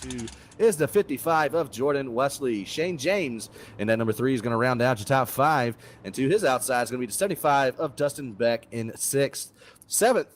2 is the 55 of Jordan Wesley. Shane James in that number 3 is going to round out your top 5. And to his outside is going to be the 75 of Dustin Beck in 6th. 7th,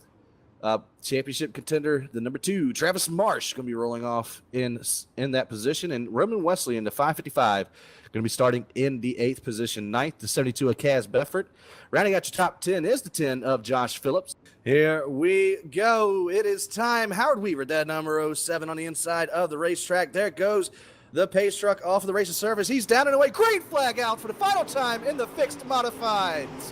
championship contender, the number 2, Travis Marsh, going to be rolling off in that position. And Roman Wesley in the 555, going to be starting in the 8th position. 9th, the 72 of Kaz Beffert. Rounding out your top 10 is the 10 of Josh Phillips. Here we go. It is time. Howard Weaver, that number 07 on the inside of the racetrack. There goes the pace truck off of the racing surface. He's down and away. Green flag out for the final time in the fixed modifieds.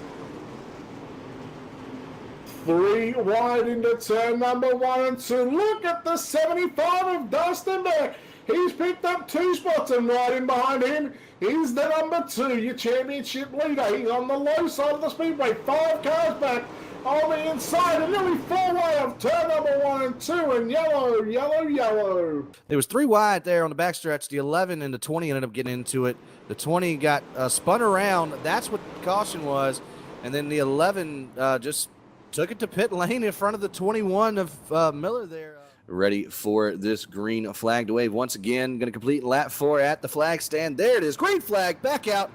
3 wide into turn number 1 and 2. Look at the 75 of Dustin Beck. He's picked up 2 spots, and right in behind him is the number 2, your championship leader. He's on the low side of the speedway, 5 cars back on the inside, and nearly 4 wide of turn number 1 and 2, and yellow, yellow, yellow. There was 3 wide there on the backstretch. The 11 and the 20 ended up getting into it. The 20 got spun around. That's what the caution was. And then the 11 just took it to pit lane in front of the 21 of Miller there. Ready for this green flag to wave once again. Going to complete lap 4 at the flag stand. There it is. Green flag back out.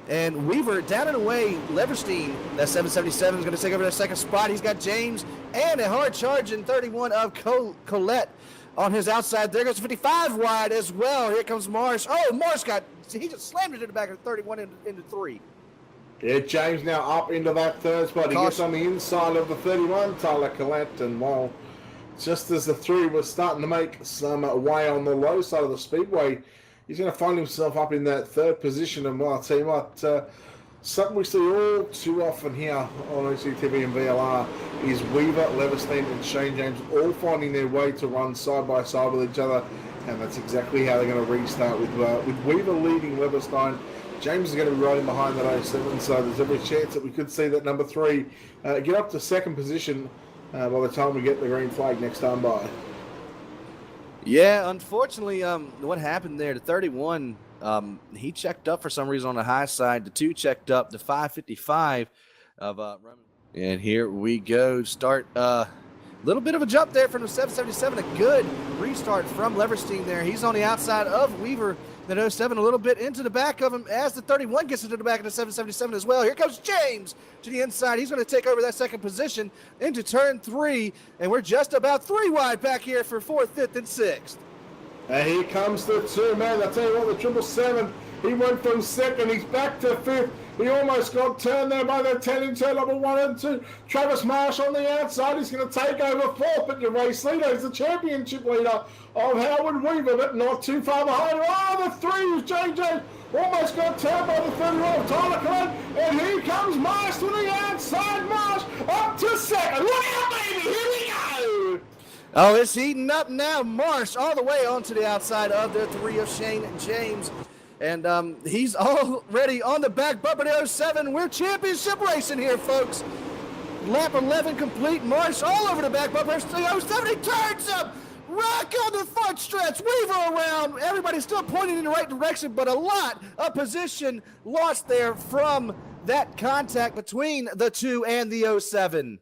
And Weaver down and away. Leverstein, that 777 is going to take over that second spot. He's got James and a hard charge in 31 of Colette on his outside. There goes 55 wide as well. Here comes Marsh. Oh, Marsh he just slammed it in the back of 31 into 3. Yeah, James now up into that 3rd spot. He gets on the inside of the 31, Tyler Collette, and well, just as the 3 was starting to make some way on the low side of the speedway, he's going to find himself up in that 3rd position. And well, I'll tell you what, something we see all too often here on OCTV and VLR is Weaver, Leverstein, and Shane James all finding their way to run side by side with each other, and that's exactly how they're going to restart with Weaver leading Leverstein. James is going to be riding behind that 07, so there's every chance that we could see that number 3 get up to 2nd position by the time we get the green flag next time by. Yeah, unfortunately, what happened there, the 31, he checked up for some reason on the high side. The 2 checked up, the 555 of Roman. And here we go. Start little bit of a jump there from the 777. A good restart from Leverstein there. He's on the outside of Weaver. Then 07 a little bit into the back of him as the 31 gets into the back of the 777 as well. Here comes James to the inside. He's going to take over that 2nd position into turn 3. And we're just about 3 wide back here for 4th, 5th, and 6th. And here comes the 2, man. I tell you what, the 777, he went from 2nd. He's back to 5th. He almost got turned there by the 10 in turn number 1 and 2. Travis Marsh on the outside. He's going to take over 4th, but your race leader is the championship leader of Howard Weaver, but not too far behind. Oh, the 3 was JJ. Almost got turned by the 31 of Tyler Collette. And here comes Marsh to the outside. Marsh up to 2nd. Look out, baby. Here we go. Oh, it's heating up now. Marsh all the way onto the outside of the 3 of Shane James. And he's already on the back bumper to 07. We're championship racing here, folks. Lap 11 complete. Marsh all over the back bumper. 07, he turns up. Rock on the front stretch. Weaver around. Everybody's still pointing in the right direction, but a lot of position lost there from that contact between the 2 and the 07.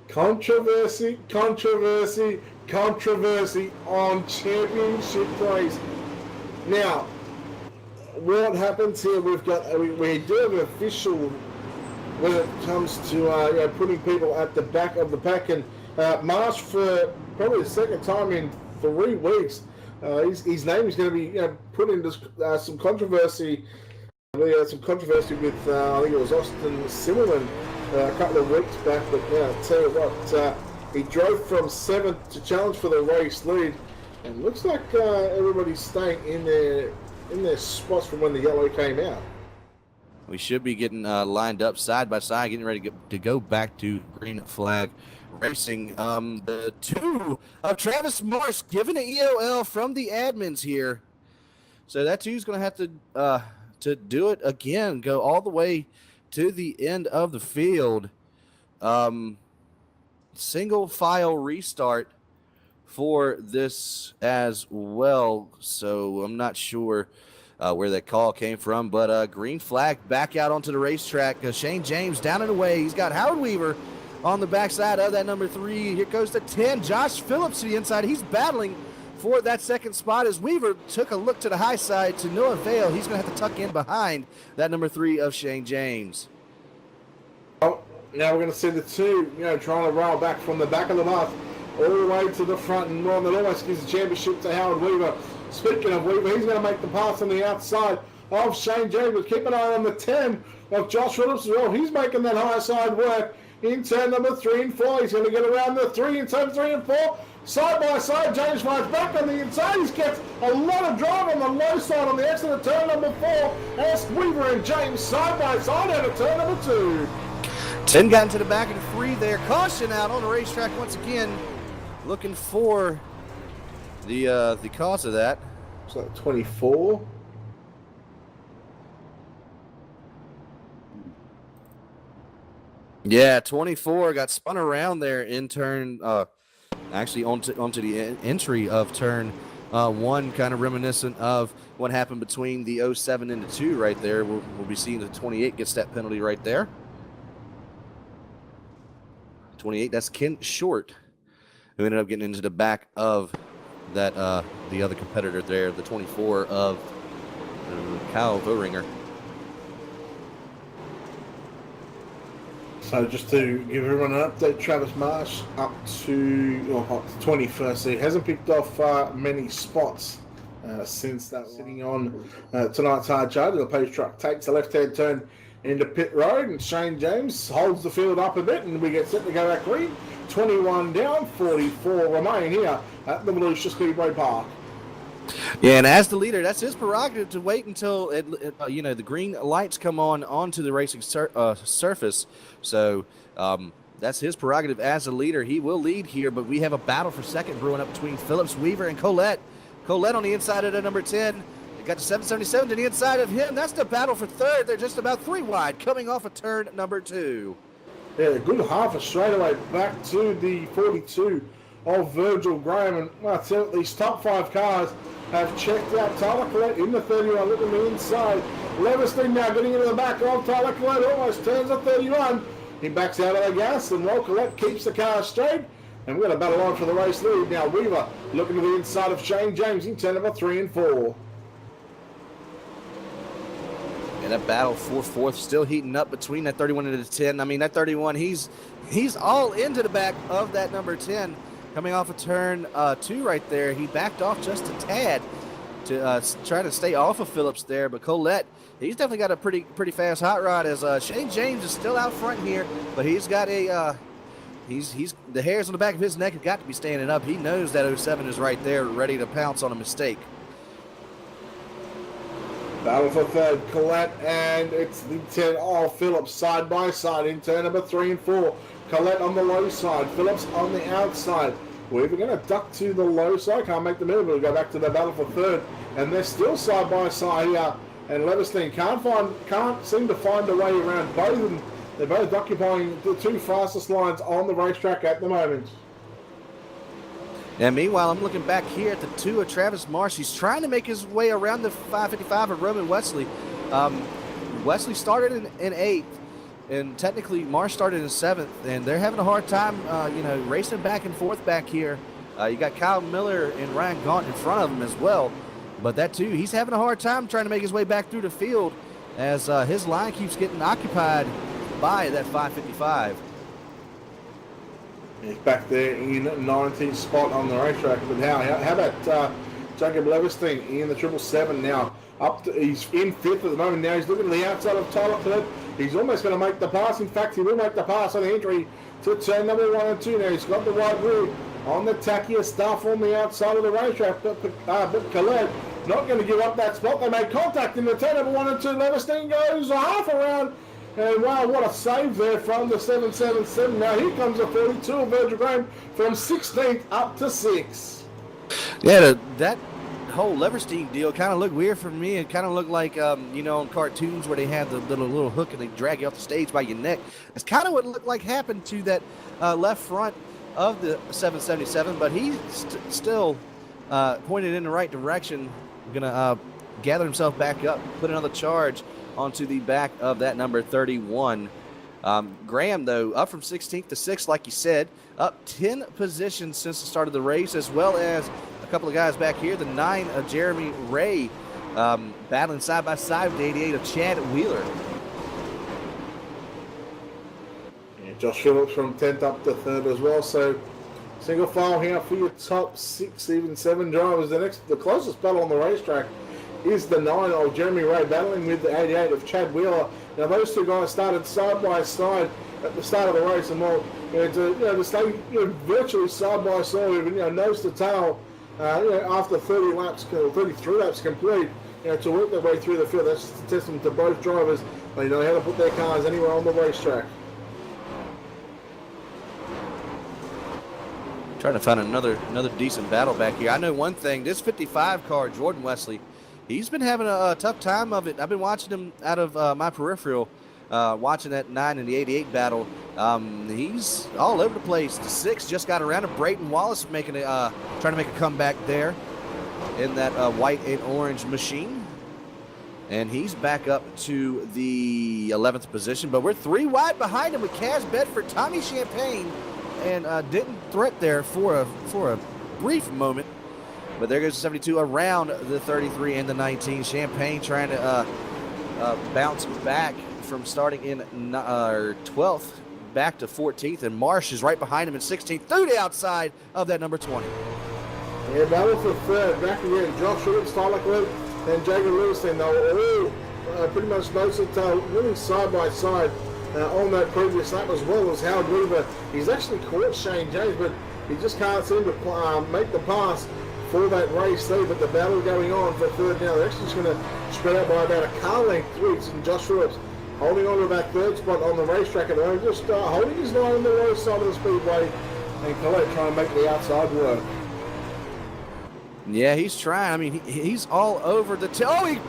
Controversy, controversy, controversy on championship race. Now, what happens here? We do have an official when it comes to putting people at the back of the pack, and Marsh for probably the 2nd time in 3 weeks. His name is going to be put into some controversy. We had some controversy with I think it was Austin Zimmerman a couple of weeks back, but I'll tell you what, he drove from 7th to challenge for the race lead. And looks like everybody's staying in their spots from when the yellow came out. We should be getting lined up side by side, getting ready to go back to green flag racing. The 2 of Travis Marsh given an EOL from the admins here. So that 2 is going to have to do it again, go all the way to the end of the field. Single file restart for this as well, so I'm not sure where that call came from, but green flag back out onto the racetrack. Shane James down and away. He's got Howard Weaver on the backside of that number 3. Here goes the 10, Josh Phillips to the inside. He's battling for that second spot as Weaver took a look to the high side to no avail. He's going to have to tuck in behind that number 3 of Shane James. Oh, now we're going to see the two, trying to roll back from the back of the bus all the way to the front, and one that almost gives the championship to Howard Weaver. Speaking of Weaver, he's going to make the pass on the outside of Shane James, but keep an eye on the 10 of Josh Phillips as well. He's making that high side work in turn number 3 and 4. He's going to get around the 3 in turn 3 and 4. Side by side, James finds back on the inside. He's gets a lot of drive on the low side on the exit of turn number 4. As Weaver and James side by side out of turn number 2. 10 got into the back of the 3 there. Caution out on the racetrack once again. Looking for the cause of that. So 24. Yeah, 24 got spun around there in turn, actually onto the entry of turn 1, kind of reminiscent of what happened between the 07 and the 2 right there. We'll be seeing the 28 gets that penalty right there. 28, that's Kent Short, who ended up getting into the back of that the other competitor there, the 24 of Kyle Vohringer. So just to give everyone an update, Travis Marsh up to 21st. So he hasn't picked off many spots since that sitting on tonight's hard charge. The post truck takes a left-hand turn into pit road, and Shane James holds the field up a bit, and we get set to go back green. 21 down, 44 remain here at the Volusia Speedway Park. Yeah, and as the leader, that's his prerogative to wait until the green lights come on onto the racing surface. So that's his prerogative as a leader. He will lead here, but we have a battle for second brewing up between Phillips, Weaver, and Colette. Colette on the inside of the number 10. They got the 777 to the inside of him. That's the battle for third. They're just about 3 wide coming off of turn number 2. Yeah, a good half a straightaway back to the 42 of Virgil Graham. And well, I tell you, these top 5 cars have checked out Tyler Collette in the 31, looking on the inside. Leverstein now getting into the back of Tyler Collette, almost turns at 31. He backs out of the gas, and Roll Collette keeps the car straight. And we're going to battle on for the race lead. Now Weaver looking to the inside of Shane James in turn number 3 and 4. And that battle for fourth still heating up between that 31 and the 10. I mean, that 31, he's all into the back of that number 10. Coming off of turn 2 right there. He backed off just a tad to try to stay off of Phillips there. But Colette, he's definitely got a pretty fast hot rod as Shane James is still out front here. But he's got a he's the hairs on the back of his neck have got to be standing up. He knows that 07 is right there ready to pounce on a mistake. Battle for third, Collette, and it's the 10 of Phillips side by side in turn number 3 and 4. Collette on the low side, Phillips on the outside. We're going to duck to the low side, can't make the middle, but we'll go back to the battle for third. And they're still side by side here. And Leverstein can't seem to find a way around both of them. They're both occupying the 2 fastest lines on the racetrack at the moment. And meanwhile, I'm looking back here at the 2 of Travis Marsh. He's trying to make his way around the 555 of Roman Wesley. Wesley started in 8th, and technically Marsh started in 7th, and they're having a hard time, racing back and forth back here. You got Kyle Miller and Ryan Gaunt in front of him as well. But that too, he's having a hard time trying to make his way back through the field as his line keeps getting occupied by that 555. He's back there in 19th spot on the racetrack. But how about Jacob Leverstein in the 777 now? He's in 5th at the moment now. He's looking to the outside of Tyler Collette. He's almost going to make the pass. In fact, he will make the pass on the entry to turn number 1 and 2. Now he's got the right wheel on the tackier stuff on the outside of the racetrack. But Collette not going to give up that spot. They made contact in the turn number 1 and 2. Leverstein goes a half around. And wow, what a save there from the 777. Now here comes the 42 of Virgil Graham from 16th up to 6th. Yeah, that whole Leverstein deal kind of looked weird for me. It kind of looked like, on cartoons where they had the little hook and they drag you off the stage by your neck. That's kind of what it looked like happened to that left front of the 777, but he still pointed in the right direction. Going to gather himself back up, put another charge onto the back of that number 31 Graham, though, up from 16th to 6th, like you said, up 10 positions since the start of the race, as well as a couple of guys back here. The 9 of Jeremy Ray battling side by side with the 88 of Chad Wheeler. Yeah, Josh Phillips from 10th up to 3rd as well. So single file here for your top 6, even 7 drivers. The closest battle on the racetrack is the 9 of Jeremy Ray battling with the 88 of Chad Wheeler. Now those two guys started side by side at the start of the race, and to stay virtually side by side, nose to tail, after 30 laps, 33 laps complete, to work their way through the field. That's just a testament to both drivers. They know how to put their cars anywhere on the racetrack. Trying to find another decent battle back here. I know one thing, this 55 car, Jordan Wesley, he's been having a tough time of it. I've been watching him out of my peripheral, watching that 9 and the 88 battle. He's all over the place. The 6 just got around to Brayton Wallace trying to make a comeback there in that white and orange machine. And he's back up to the 11th position. But we're 3 wide behind him with Kaz Bedford, Tommy Champagne, and didn't threat there for a brief moment. But there goes the 72 around the 33 and the 19. Champagne trying to bounce back from starting in 12th back to 14th. And Marsh is right behind him in 16th through the outside of that number 20. Yeah, battle for 3rd. Back again. Josh Phillips, Tyler Cliff, and Jacob Livingston. They were all pretty much nose to tail, really side by side on that previous lap, as well as Howard Weaver. He's actually caught Shane James, but he just can't seem to make the pass for that race there. But the battle going on for 3rd now. They're actually just going to spread out by about a car length through. And Josh Phillips holding on to that 3rd spot on the racetrack at the moment, just holding his line on the low side of the speedway, and Collette trying to make the outside work. Yeah, he's trying. I mean, he's all over the he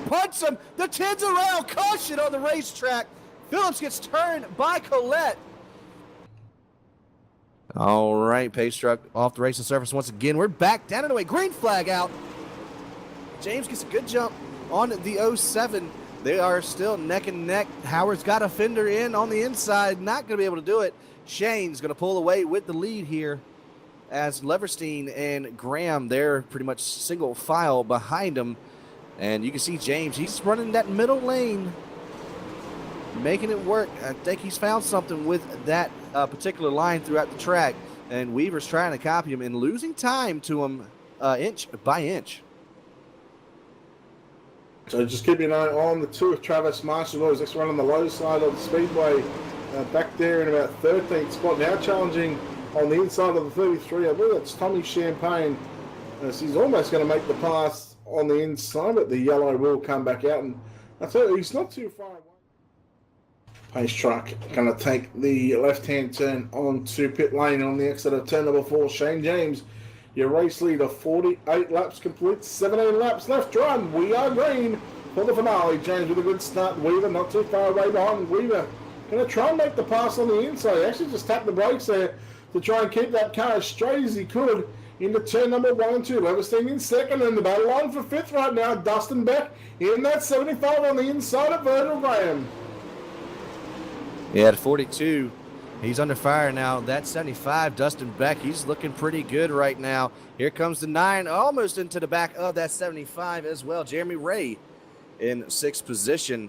punts him. The 10's around. Caution on the racetrack. Phillips gets turned by Collette. All right, pace truck off the racing surface once again. We're back down and away. Green flag out. James gets a good jump on the 07. They are still neck and neck. Howard's got a fender in on the inside. Not going to be able to do it. Shane's going to pull away with the lead here, as Leverstein and Graham, they're pretty much single file behind him. And you can see James, he's running that middle lane, making it work. I think he's found something with that particular line throughout the track. And Weaver's trying to copy him and losing time to him inch by inch. So just keep an eye on the 2 of Travis Marsh. He's next one on the low side of the speedway, back there in about 13th spot. Now challenging on the inside of the 33, I believe that's Tommy Champagne. So he's almost going to make the pass on the inside, but the yellow will come back out. And I tell you, he's not too far away. Pace truck going to take the left-hand turn onto pit lane on the exit of turn number 4. Shane James, your race leader, 48 laps complete, 17 laps left run. We are green for the finale. James with a good start. Weaver not too far away behind. Weaver going to try and make the pass on the inside. He actually just tapped the brakes there to try and keep that car as straight as he could into turn number 1 and 2. Leverstein in 2nd, and the battle on for 5th right now. Dustin Beck in that 75 on the inside of Virgil Graham. Yeah, at 42, he's under fire now. That 75, Dustin Beck, he's looking pretty good right now. Here comes the 9, almost into the back of that 75 as well. Jeremy Ray in 6th position,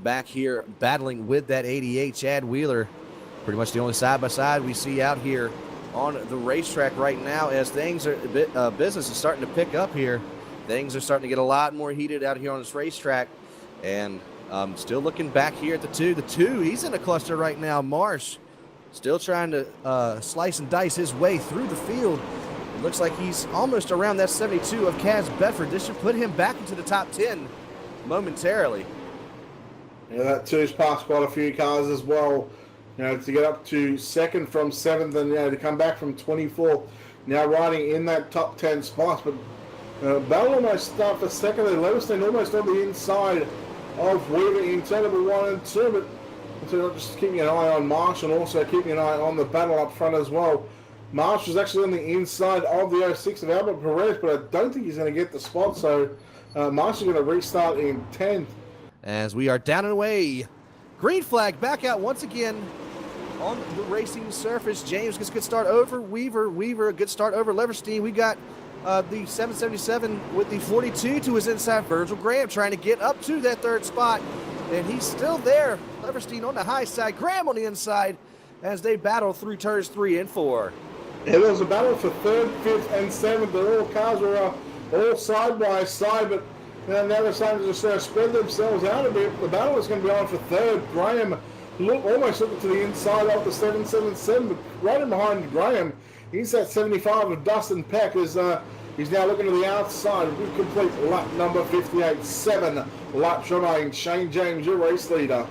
back here battling with that 88, Chad Wheeler. Pretty much the only side-by-side we see out here on the racetrack right now, as things are business is starting to pick up here. Things are starting to get a lot more heated out here on this racetrack. And still looking back here at the 2. The 2, he's in a cluster right now. Marsh still trying to slice and dice his way through the field. It looks like he's almost around that 72 of Kaz Bedford. This should put him back into the top 10 momentarily. Yeah, that 2's passed quite a few cars as well. To get up to 2nd from 7th, and to come back from 24th. Now riding in that top 10 spots, but Bell almost start for 2nd, and Leverstein almost on the inside of Weaver in turn number 1 and 2. But so just keeping an eye on Marsh, and also keeping an eye on the battle up front as well. Marsh was actually on the inside of the 06 of Albert Perez, but I don't think he's going to get the spot. So Marsh is going to restart in 10th. As we are down and away, Green flag back out once again on the racing surface. James gets a good start over Weaver. Weaver, a good start over Leverstein. We got the 777 with the 42 to his inside. Virgil Graham trying to get up to that third spot, and he's still there. Leverstein on the high side, Graham on the inside as they battle through turns 3 and 4. Yeah, there was a battle for 3rd, 5th, and 7th. All cars were all side by side, but now they're starting to just spread themselves out a bit. The battle is going to be on for 3rd. Graham almost looking to the inside of the 777, but right in behind Graham, he's at 75 of Dustin Peck. He's now looking to the outside. We complete lap number 58. 7 laps remaining. Shane James, your race leader.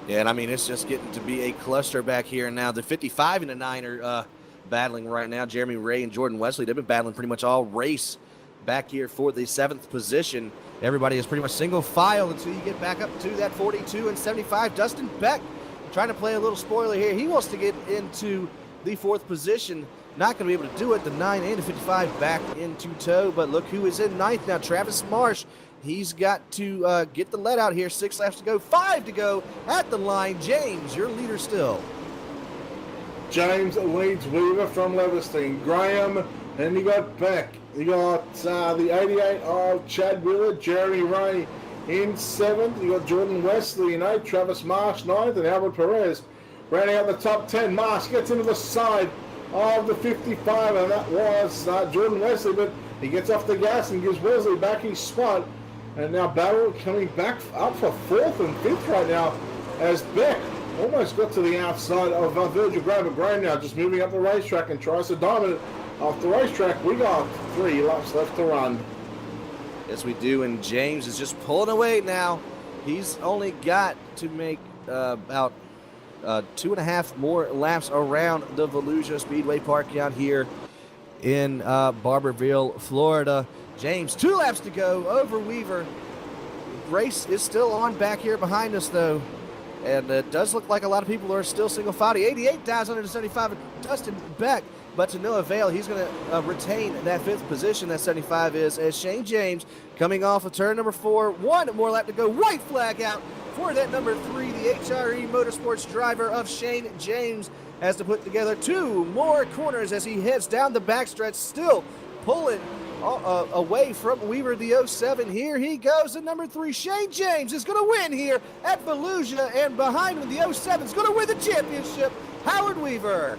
Yeah, and I mean, it's just getting to be a cluster back here now. The 55 and the 9 are battling right now. Jeremy Ray and Jordan Wesley, they've been battling pretty much all race back here for the 7th position. Everybody is pretty much single file until you get back up to that 42 and 75. Dustin Beck trying to play a little spoiler here. He wants to get into the 4th position. Not going to be able to do it. The 9 and the 55 back into tow, but look who is in 9th now. Travis Marsh. He's got to get the let out here. 6 laps to go, 5 to go at the line. James, your leader still. James leads Weaver from Leverstein. Graham, and you got Beck. You got the 88 of Chad Wheeler, Jeremy Ray in 7th. You got Jordan Wesley in 8th, Travis Marsh 9th, and Albert Perez rounding out the top 10. Marsh gets into the side of the 55, and that was Jordan Wesley, but he gets off the gas and gives Wesley back his spot. And now Battle coming back up for 4th and 5th right now as Beck almost got to the outside of Virgil Graham. But Graham now just moving up the racetrack and tries to dominate off the racetrack. We got 3 laps left to run. Yes, we do, and James is just pulling away now. He's only got to make about 2.5 more laps around the Volusia Speedway Park out here in Barberville, Florida. James, 2 laps to go over Weaver. Race is still on back here behind us, though. And it does look like a lot of people are still single file. 88,075 Dustin Beck, but to no avail. He's going to retain that 5th position. That 75 is as Shane James coming off of turn number 4. 1 more lap to go. White flag out for that number 3. The HRE Motorsports driver of Shane James has to put together 2 more corners as he heads down the backstretch, still pulling away from Weaver, the 07. Here he goes at number 3. Shane James is going to win here at Volusia, and behind him, the 07 is going to win the championship. Howard Weaver.